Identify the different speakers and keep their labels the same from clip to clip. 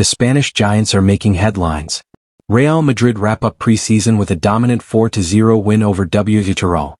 Speaker 1: the Spanish giants are making headlines. Real Madrid wrap up pre-season with a dominant 4-0 win over Villarreal.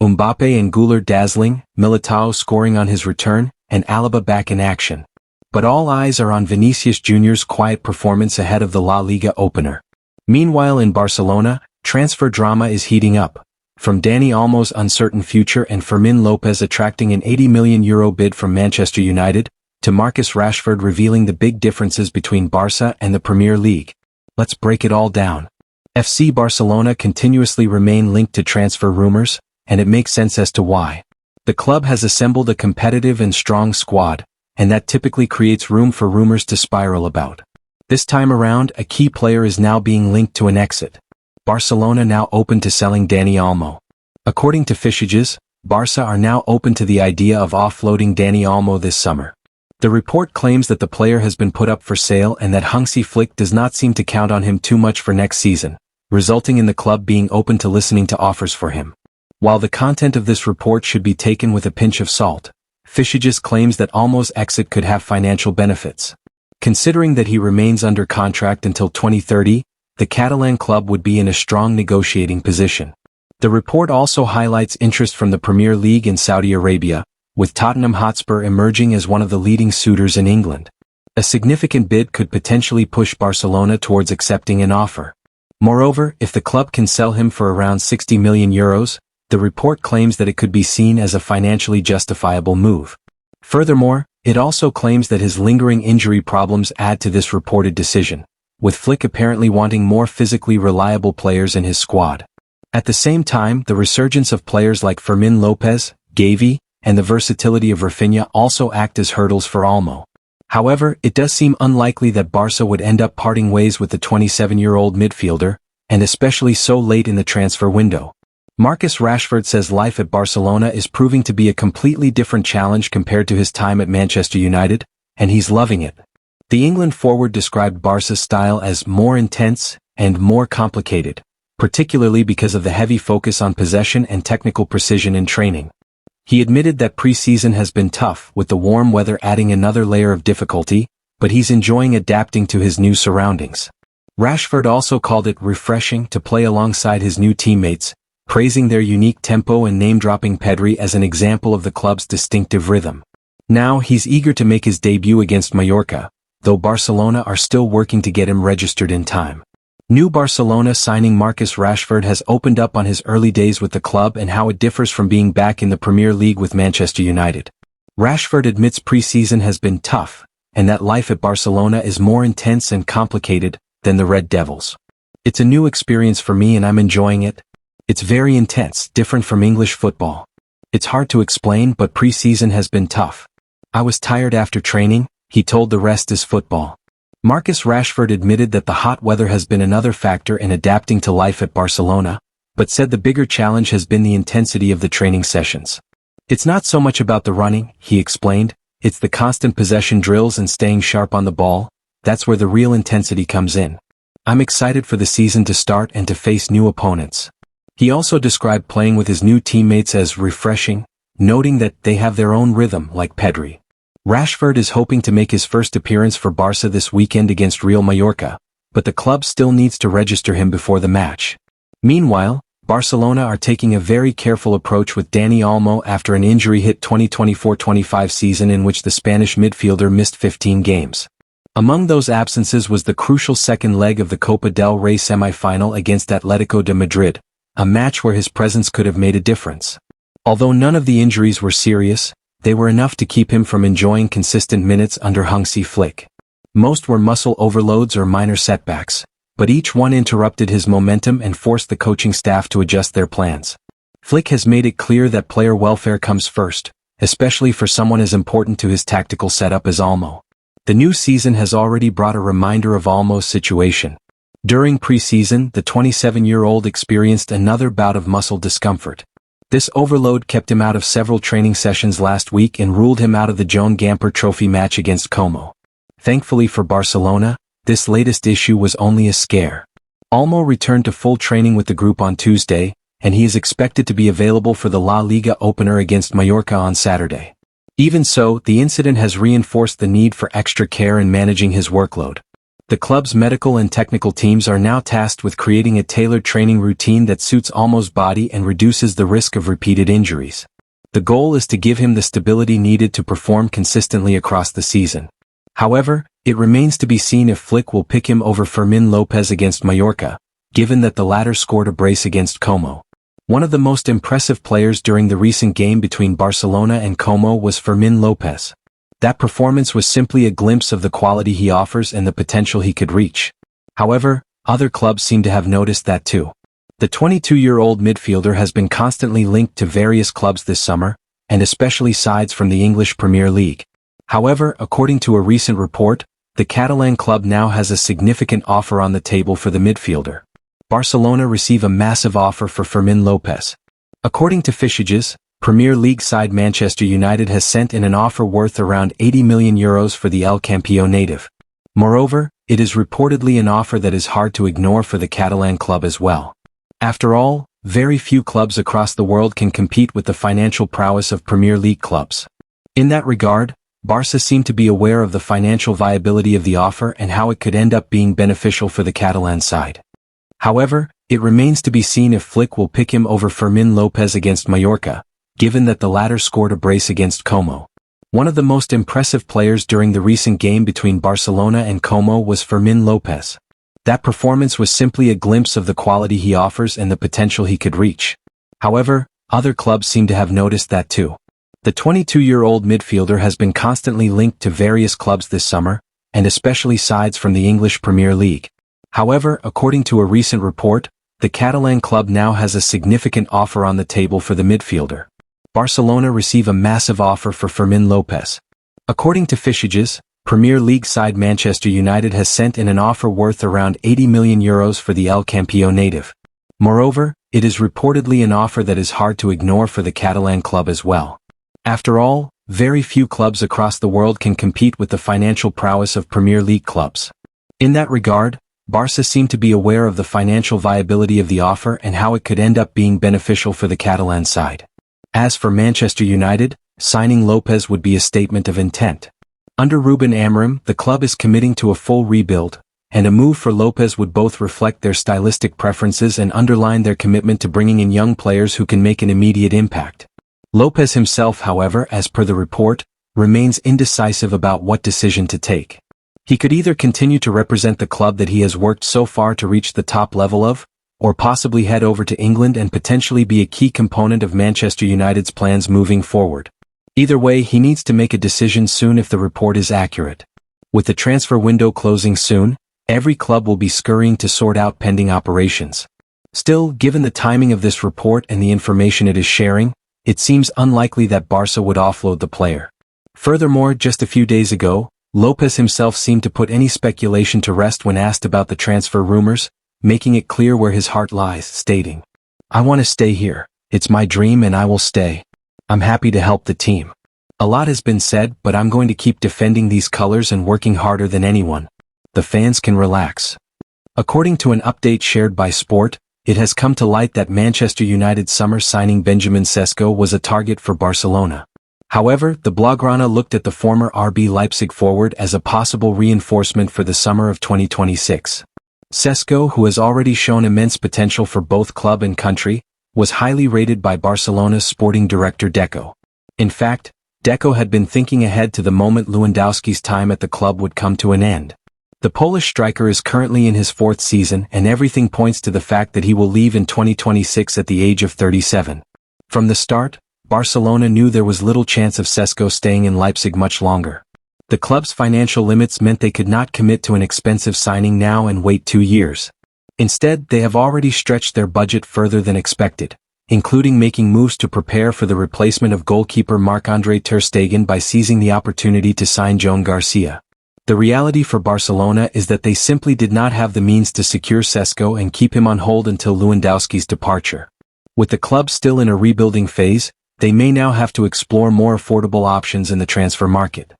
Speaker 1: Mbappe and Güler dazzling, Militao scoring on his return, and Alaba back in action. But all eyes are on Vinicius Jr.'s quiet performance ahead of the La Liga opener. Meanwhile in Barcelona, transfer drama is heating up. From Dani Olmo's uncertain future and Fermin Lopez attracting an €80 million bid from Manchester United, to Marcus Rashford revealing the big differences between Barca and the Premier League. Let's break it all down. FC Barcelona continuously remain linked to transfer rumors, and it makes sense as to why. The club has assembled a competitive and strong squad, and that typically creates room for rumors to spiral about. This time around, a key player is now being linked to an exit. Barcelona now open to selling Dani Olmo. According to Fishages, Barca are now open to the idea of offloading Dani Olmo this summer. The report claims that the player has been put up for sale and that HANSI Flick does not seem to count on him too much for next season, resulting in the club being open to listening to offers for him. While the content of this report should be taken with a pinch of salt, Fishages claims that Olmo's exit could have financial benefits. Considering that he remains under contract until 2030, the Catalan club would be in a strong negotiating position. The report also highlights interest from the Premier League in Saudi Arabia, with Tottenham Hotspur emerging as one of the leading suitors in England. A significant bid could potentially push Barcelona towards accepting an offer. Moreover, if the club can sell him for around €60 million, the report claims that it could be seen as a financially justifiable move. Furthermore, it also claims that his lingering injury problems add to this reported decision, with Flick apparently wanting more physically reliable players in his squad. At the same time, the resurgence of players like Fermin Lopez, Gavi, and the versatility of Rafinha also act as hurdles for Olmo. However, it does seem unlikely that Barca would end up parting ways with the 27-year-old midfielder, and especially so late in the transfer window. Marcus Rashford says life at Barcelona is proving to be a completely different challenge compared to his time at Manchester United, and he's loving it. The England forward described Barca's style as more intense and more complicated, particularly because of the heavy focus on possession and technical precision in training. He admitted that pre-season has been tough, with the warm weather adding another layer of difficulty, but he's enjoying adapting to his new surroundings. Rashford also called it refreshing to play alongside his new teammates, praising their unique tempo and name-dropping Pedri as an example of the club's distinctive rhythm. Now he's eager to make his debut against Mallorca, though Barcelona are still working to get him registered in time. New Barcelona signing Marcus Rashford has opened up on his early days with the club and how it differs from being back in the Premier League with Manchester United. Rashford admits pre-season has been tough, and that life at Barcelona is more intense and complicated than the Red Devils. It's a new experience for me and I'm enjoying it. It's very intense, different from English football. It's hard to explain, but pre-season has been tough. I was tired after training, he told the rest is football. Marcus Rashford admitted that the hot weather has been another factor in adapting to life at Barcelona, but said the bigger challenge has been the intensity of the training sessions. It's not so much about the running, he explained, it's the constant possession drills and staying sharp on the ball, that's where the real intensity comes in. I'm excited for the season to start and to face new opponents. He also described playing with his new teammates as refreshing, noting that they have their own rhythm like Pedri. Rashford is hoping to make his first appearance for Barca this weekend against Real Mallorca, but the club still needs to register him before the match. Meanwhile, Barcelona are taking a very careful approach with Dani Olmo after an injury-hit 2024-25 season in which the Spanish midfielder missed 15 games. Among those absences was the crucial second leg of the Copa del Rey semi-final against Atletico de Madrid, a match where his presence could have made a difference. Although none of the injuries were serious, they were enough to keep him from enjoying consistent minutes under HANSI Flick. Most were muscle overloads or minor setbacks, but each one interrupted his momentum and forced the coaching staff to adjust their plans. Flick has made it clear that player welfare comes first, especially for someone as important to his tactical setup as Olmo. The new season has already brought a reminder of Olmo's situation. During pre-season, the 27-year-old experienced another bout of muscle discomfort. This overload kept him out of several training sessions last week and ruled him out of the Joan Gamper Trophy match against Como. Thankfully for Barcelona, this latest issue was only a scare. Olmo returned to full training with the group on Tuesday, and he is expected to be available for the La Liga opener against Mallorca on Saturday. Even so, the incident has reinforced the need for extra care in managing his workload. The club's medical and technical teams are now tasked with creating a tailored training routine that suits Olmo's body and reduces the risk of repeated injuries. The goal is to give him the stability needed to perform consistently across the season. However, it remains to be seen if Flick will pick him over Fermin Lopez against Mallorca, given that the latter scored a brace against Como. One of the most impressive players during the recent game between Barcelona and Como was Fermin Lopez. That performance was simply a glimpse of the quality he offers and the potential he could reach. However, other clubs seem to have noticed that too. The 22-year-old midfielder has been constantly linked to various clubs this summer, and especially sides from the English Premier League. However, according to a recent report, the Catalan club now has a significant offer on the table for the midfielder. Barcelona receive a massive offer for Fermin Lopez. According to Fishages, Premier League side Manchester United has sent in an offer worth around €80 million for the El Campeón native. Moreover, it is reportedly an offer that is hard to ignore for the Catalan club as well. After all, very few clubs across the world can compete with the financial prowess of Premier League clubs. In that regard, Barça seem to be aware of the financial viability of the offer and how it could end up being beneficial for the Catalan side. However, it remains to be seen if Flick will pick him over Fermin Lopez against Mallorca, given that the latter scored a brace against Como. One of the most impressive players during the recent game between Barcelona and Como was Fermin Lopez. That performance was simply a glimpse of the quality he offers and the potential he could reach. However, other clubs seem to have noticed that too. The 22-year-old midfielder has been constantly linked to various clubs this summer, and especially sides from the English Premier League. However, according to a recent report, the Catalan club now has a significant offer on the table for the midfielder. Barcelona receive a massive offer for Fermin Lopez. According to Fishages, Premier League side Manchester United has sent in an offer worth around €80 million for the El Campeón native. Moreover, it is reportedly an offer that is hard to ignore for the Catalan club as well. After all, very few clubs across the world can compete with the financial prowess of Premier League clubs. In that regard, Barça seem to be aware of the financial viability of the offer and how it could end up being beneficial for the Catalan side. As for Manchester United, signing Lopez would be a statement of intent. Under Ruben Amorim, the club is committing to a full rebuild, and a move for Lopez would both reflect their stylistic preferences and underline their commitment to bringing in young players who can make an immediate impact. Lopez himself, however, as per the report, remains indecisive about what decision to take. He could either continue to represent the club that he has worked so far to reach the top level of, or possibly head over to England and potentially be a key component of Manchester United's plans moving forward. Either way, he needs to make a decision soon if the report is accurate. With the transfer window closing soon, every club will be scurrying to sort out pending operations. Still, given the timing of this report and the information it is sharing, it seems unlikely that Barca would offload the player. Furthermore, just a few days ago, Lopez himself seemed to put any speculation to rest when asked about the transfer rumors, making it clear where his heart lies, stating, "I want to stay here. It's my dream and I will stay. I'm happy to help the team. A lot has been said, but I'm going to keep defending these colors and working harder than anyone. The fans can relax." According to an update shared by Sport, it has come to light that Manchester United's summer signing Benjamin Sesko was a target for Barcelona. However, the Blaugrana looked at the former RB Leipzig forward as a possible reinforcement for the summer of 2026. Sesko, who has already shown immense potential for both club and country, was highly rated by Barcelona's sporting director Deco. In fact, Deco had been thinking ahead to the moment Lewandowski's time at the club would come to an end. The Polish striker is currently in his fourth season and everything points to the fact that he will leave in 2026 at the age of 37. From the start, Barcelona knew there was little chance of Sesko staying in Leipzig much longer. The club's financial limits meant they could not commit to an expensive signing now and wait 2 years. Instead, they have already stretched their budget further than expected, including making moves to prepare for the replacement of goalkeeper Marc-André ter Stegen by seizing the opportunity to sign Joan Garcia. The reality for Barcelona is that they simply did not have the means to secure Sesko and keep him on hold until Lewandowski's departure. With the club still in a rebuilding phase, they may now have to explore more affordable options in the transfer market.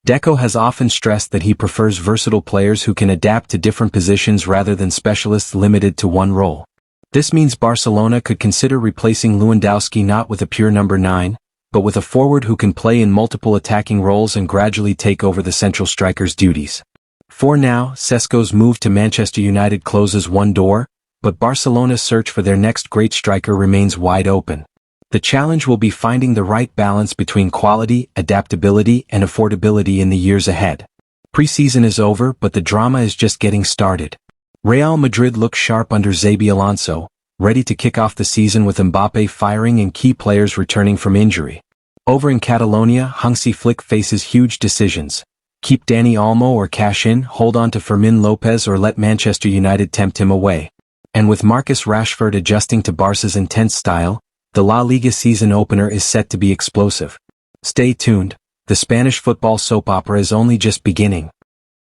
Speaker 1: Deco has often stressed that he prefers versatile players who can adapt to different positions rather than specialists limited to one role. This means Barcelona could consider replacing Lewandowski not with a pure number 9, but with a forward who can play in multiple attacking roles and gradually take over the central striker's duties. For now, Sesko's move to Manchester United closes one door, but Barcelona's search for their next great striker remains wide open. The challenge will be finding the right balance between quality, adaptability, and affordability in the years ahead. Pre-season is over, but the drama is just getting started. Real Madrid looks sharp under Xabi Alonso, ready to kick off the season with Mbappe firing and key players returning from injury. Over in Catalonia, HANSI Flick faces huge decisions. Keep Dani Olmo or cash in, hold on to Fermin Lopez or let Manchester United tempt him away. And with Marcus Rashford adjusting to Barca's intense style, the La Liga season opener is set to be explosive. Stay tuned, the Spanish football soap opera is only just beginning.